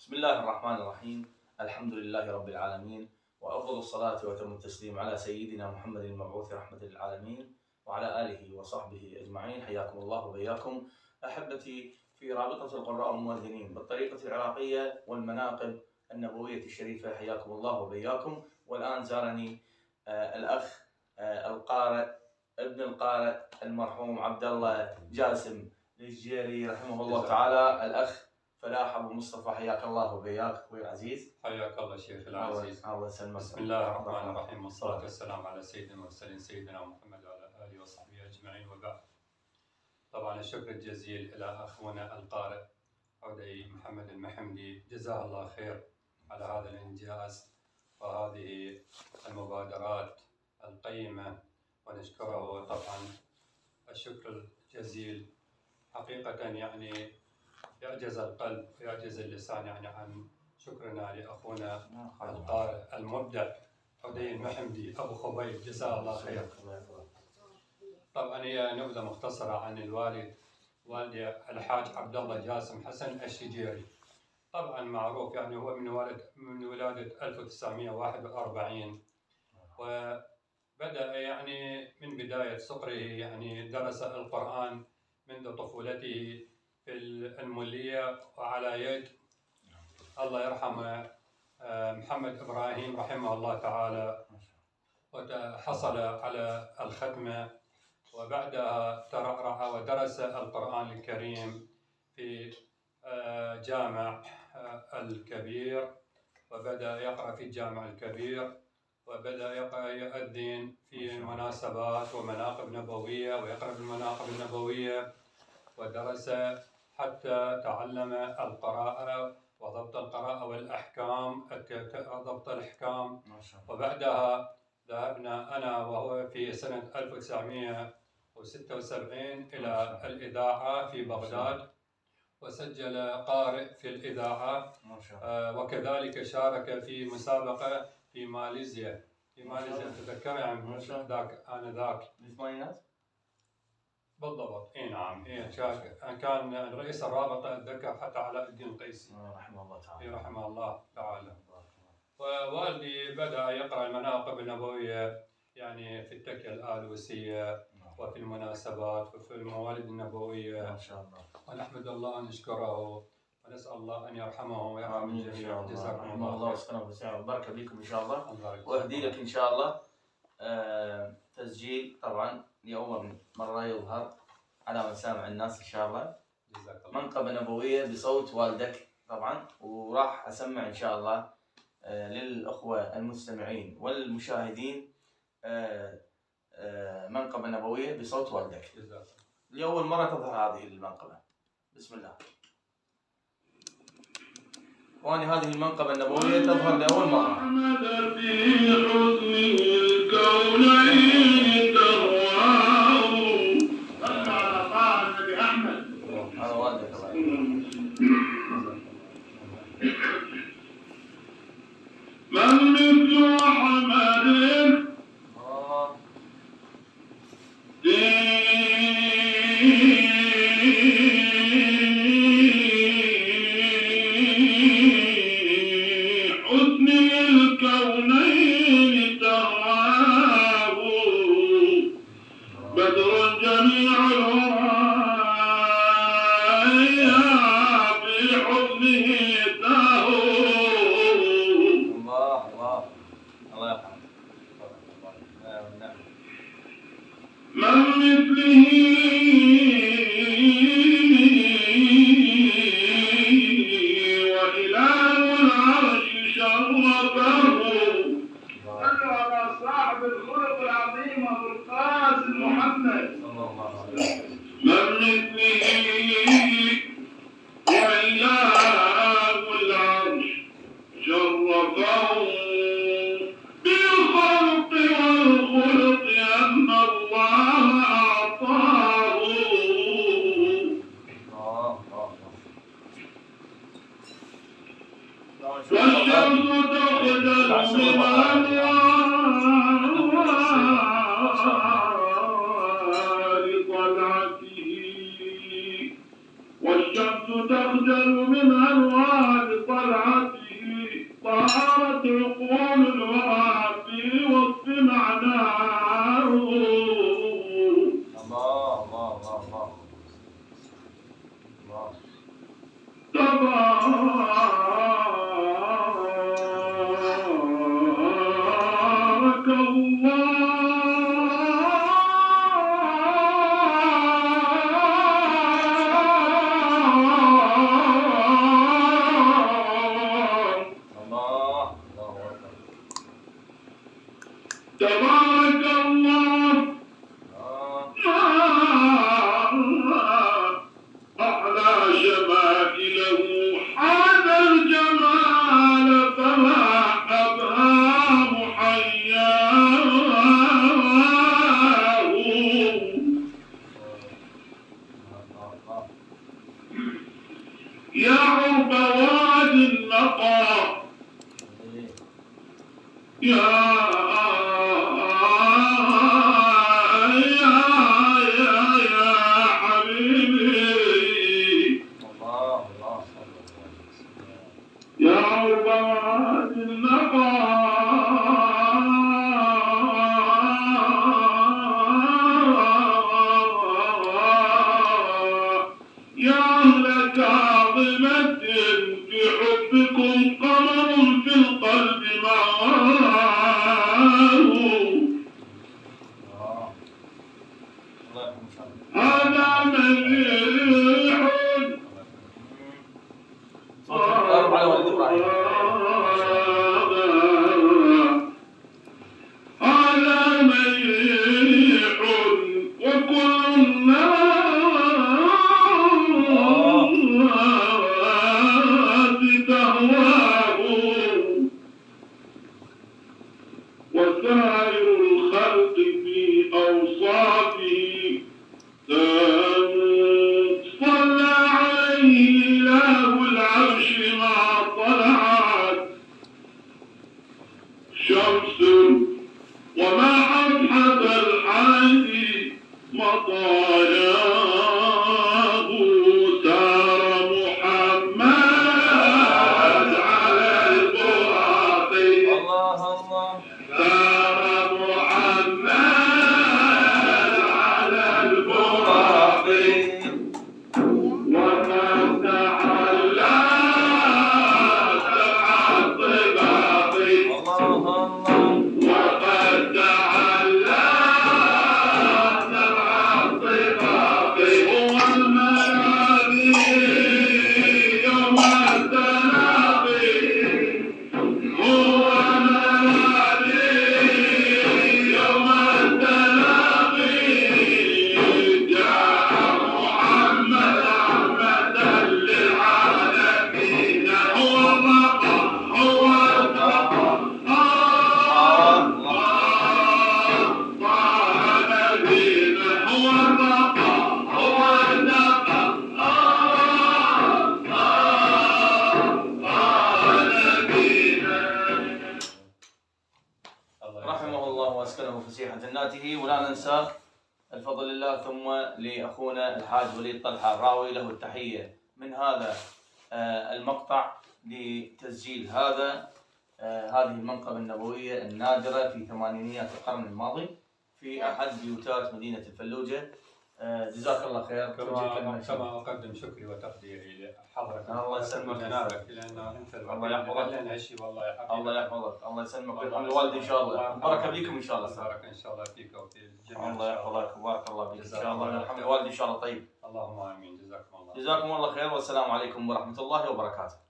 بسم الله الرحمن الرحيم. الحمد لله رب العالمين، وأفضل الصلاة وأتم التسليم على سيدنا محمد المبعوث رحمة للعالمين وعلى آله وصحبه أجمعين. حياكم الله وبياكم أحبتي في رابطة القراء والمؤذنين بالطريقة العراقية والمناقب النبوية الشريفة. حياكم الله وبياكم. والآن زارني الأخ القارئ ابن القارئ المرحوم عبد الله جاسم الجيري رحمه الله تعالى، الأخ فلاح أبو مصطفى. حياك الله وبياك أخوي العزيز. حياك الله شيخ العزيز. الله يسلمك. بسم الله الرحمن الرحيم، والصلاة والسلام على سيد المرسلين سيدنا محمد وعلى آله وصحبه أجمعين، وبعد. طبعا الشكر الجزيل إلى أخونا القارئ عودي محمد المحمدي، جزاه الله خير على هذا الإنجاز وهذه المبادرات القيمة، ونشكره طبعا الشكر الجزيل. حقيقة يعني يعجز القلب ويعجز اللسان يعني عن شكرنا لأخونا القارئ المبدع عودي المحمدي أبو خبيب، جزاه الله خير. طبعا هي نبذة مختصرة عن والدي الحاج عبد الله جاسم حسن الشجيري. طبعا معروف يعني هو من ولادة 1941، وبدأ يعني من بداية صغره يعني درس القرآن منذ طفولته في المولية وعلى يد الله يرحمه محمد إبراهيم رحمه الله تعالى، وحصل على الختمة، وبعدها ترعرع ودرس القرآن الكريم في جامع الكبير، وبدأ يقرأ في الجامع الكبير، وبدأ يؤذن في مناسبات ومناقب نبوية ويقرأ بالمناقب النبوية، ودرس حتى تعلم القراءة وضبط القراءة والأحكام، ضبط الأحكام. وبعدها ذهبنا أنا وهو في سنة 1976 إلى الإذاعة في بغداد، وسجل قارئ في الإذاعة، وكذلك شارك في مسابقة في ماليزيا. تذكر يعني ذاك آنذاك بالثمانينات بالضبط. اي نعم، كان رئيس الرابطه اتذكر حتى علاء الدين القيسي رحمه الله تعالى. رحمه الله تعالى. ووالدي بدا يقرا المناقب النبويه يعني في التكيه الالوسيه وفي المناسبات وفي الموالد النبويه ما شاء الله. ونحمد الله ونشكره ونسال الله ان يرحمه ويرحم الجميع. جزاكم الله ويسكنه بالسعه وبارك بكم ان شاء الله. الله واهدي لك ان شاء الله تسجيل طبعا لأول مرة يظهر على مسامع الناس إن شاء الله. جزاك الله. منقبة نبوية بصوت والدك طبعا، وراح أسمع إن شاء الله للأخوة المستمعين والمشاهدين منقبة نبوية بصوت والدك. جزاك. لأول مرة تظهر هذه المنقبة. بسم الله. وأني هذه المنقبة النبوية تظهر لأول مرة. من مثل أحمد حسن الكونين تراه بدر جميع الورايا في حسنه تاهو. من مثله وإله العرش شرفه. صلوا على صاحب الخلق العظيم أبو القاسم محمد. من مثله وإله العرش شرفه بالخلق والخلق أن الله أعطاه. والشمس تخجل من أنوار طلعته، والشمس تخجل من أنوار طلعته. حبيبي الله الله يا عربات النقا يا أهل كاظمة في حبكم قمر في القلب معاه الله يرحمه إن شاء الله. هذا مليح قرب على ولد إبراهيم. هذا مليح وكل الناس تهواه وسائر الخلق في أوصافه صلى عليه إله العرش ما طلعت شمس وما حبحب الحادي مطاياه سار محمد على البراق الله الله سار محمد على البراق وقد تعلى سبع الطباق الله وقد تعلى سبع الطباق هو الملاذي يوم التلاقي هو الملاذي يوم التلاقي جاء محمد رحمة للعالمين هو الرقى هو الرقى رحمه الله واسكنه فسيح جناته. ولا ننسى الفضل لله ثم لاخونا الحاج وليد طلحه الراوي له التحيه من هذا المقطع لتسجيل هذه المنقبه النبويه النادره في ثمانينيات القرن الماضي في احد بيوتات مدينه الفلوجه. جزاك الله خير. كما اقدم شكري وتقديري لحضرتك. الله يسلمك. جنابك لانه انت الله يحفظك. لنا شيء والله يا حبيبي. الله يحفظك. الله يسلمك ويرحم الوالد ان شاء الله. بركه بكم ان شاء الله. بارك ان شاء الله فيك وفي الجميع. الله يحفظك وبارك الله فيك ان شاء الله ويرحم الوالد ان شاء الله. طيب اللهم امين. جزاكم الله. جزاكم الله خير والسلام عليكم ورحمه الله وبركاته.